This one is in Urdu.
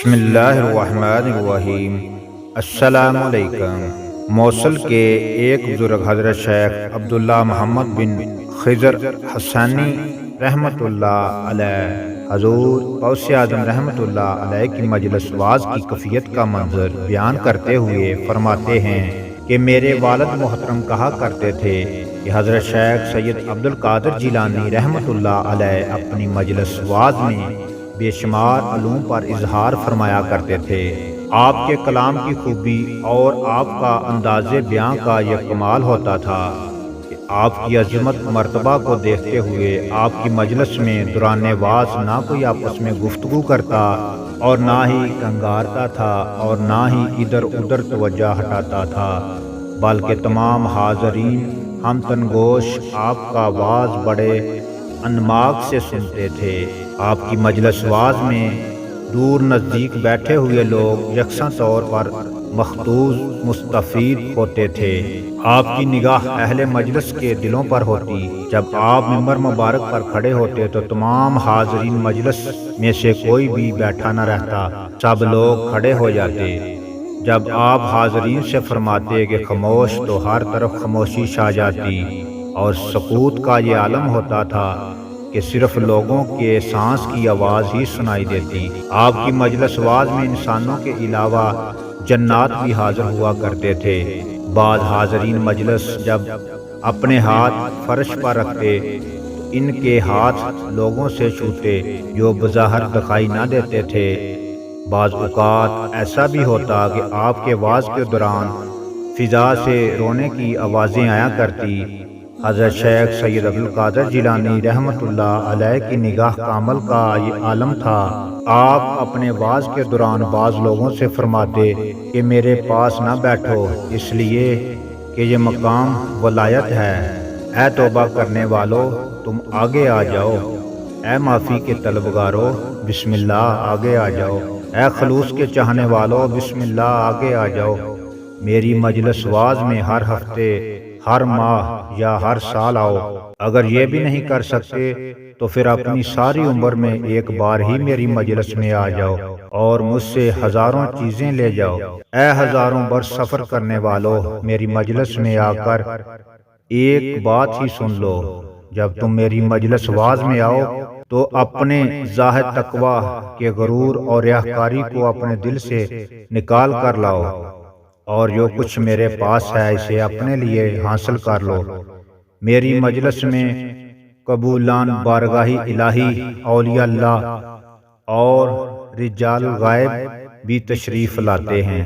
بسم اللہ الرحمن الرحیم۔ السلام علیکم۔ موصل کے ایک بزرگ حضرت شیخ عبداللہ محمد بن خضر حسانی رحمۃ اللہ علیہ حضور غوث اعظم رحمۃ اللہ علیہ کی مجلس واز کی کیفیت کا منظر بیان کرتے ہوئے فرماتے ہیں کہ میرے والد محترم کہا کرتے تھے کہ حضرت شیخ سید عبد القادر جیلانی رحمۃ اللہ علیہ اپنی مجلس واز میں بے شمار علوم پر اظہار فرمایا کرتے تھے۔ آپ کے کلام کی خوبی اور آپ کا انداز بیان کا یہ کمال ہوتا تھا کہ آپ کی عظمت مرتبہ کو دیکھتے ہوئے آپ کی مجلس میں دوران واز نہ کوئی آپس میں گفتگو کرتا اور نہ ہی کنگارتا تھا اور نہ ہی ادھر ادھر توجہ ہٹاتا تھا، بلکہ تمام حاضرین ہم تنگوش آپ کا واز بڑے انماق سے سنتے تھے۔ آپ کی مجلس واز میں دور نزدیک بیٹھے ہوئے لوگ یکساں طور پر مخصوص مستفید ہوتے تھے۔ آپ کی نگاہ اہل مجلس کے دلوں پر ہوتی۔ جب آپ ممبر مبارک پر کھڑے ہوتے تو تمام حاضرین مجلس میں سے کوئی بھی بیٹھا نہ رہتا، سب لوگ کھڑے ہو جاتے۔ جب آپ حاضرین سے فرماتے کہ خاموش تو ہر طرف خاموشی چھا جاتی اور سکوت کا یہ عالم ہوتا تھا کہ صرف لوگوں کے سانس کی آواز ہی سنائی دیتی۔ آپ کی مجلس واز میں انسانوں کے علاوہ جنات بھی حاضر ہوا کرتے تھے۔ بعض حاضرین مجلس جب اپنے ہاتھ فرش پر رکھتے تو ان کے ہاتھ لوگوں سے چھوتے جو بظاہر دکھائی نہ دیتے تھے۔ بعض اوقات ایسا بھی ہوتا کہ آپ کے واز کے دوران فضا سے رونے کی آوازیں آیا کرتی۔ حضرت شیخ سید عبد القادر جیلانی رحمۃ اللہ علیہ کی نگاہ کامل کا یہ عالم تھا۔ آپ اپنے واز کے دوران بعض لوگوں سے فرماتے کہ میرے پاس نہ بیٹھو، اس لیے کہ یہ مقام ولایت ہے۔ اے توبہ کرنے والو تم آگے آ جاؤ، اے معافی کے طلبگارو بسم اللہ آگے آ جاؤ، اے خلوص کے چاہنے والو بسم اللہ آگے آ جاؤ۔ میری مجلس واز میں ہر ہفتے، ہر ماہ یا ہر سال آؤ۔ اگر یہ بھی نہیں کر سکتے تو پھر اپنی ساری عمر میں ایک بار ہی میری مجلس میں آ جاؤ اور مجھ سے ہزاروں چیزیں لے جاؤ۔ اے ہزاروں برس سفر کرنے والو میری مجلس میں آ کر ایک بات ہی سن لو۔ جب تم میری مجلس واز میں آؤ تو اپنے زاہد تقوی کے غرور اور ریاکاری کو اپنے دل سے نکال کر لاؤ، اور جو کچھ میرے پاس ہے اسے اپنے لیے حاصل کر لو۔ میری مجلس میں قبولان بارگاہ الہی، اولیاء اللہ اور رجال غائب بھی تشریف لاتے ہیں۔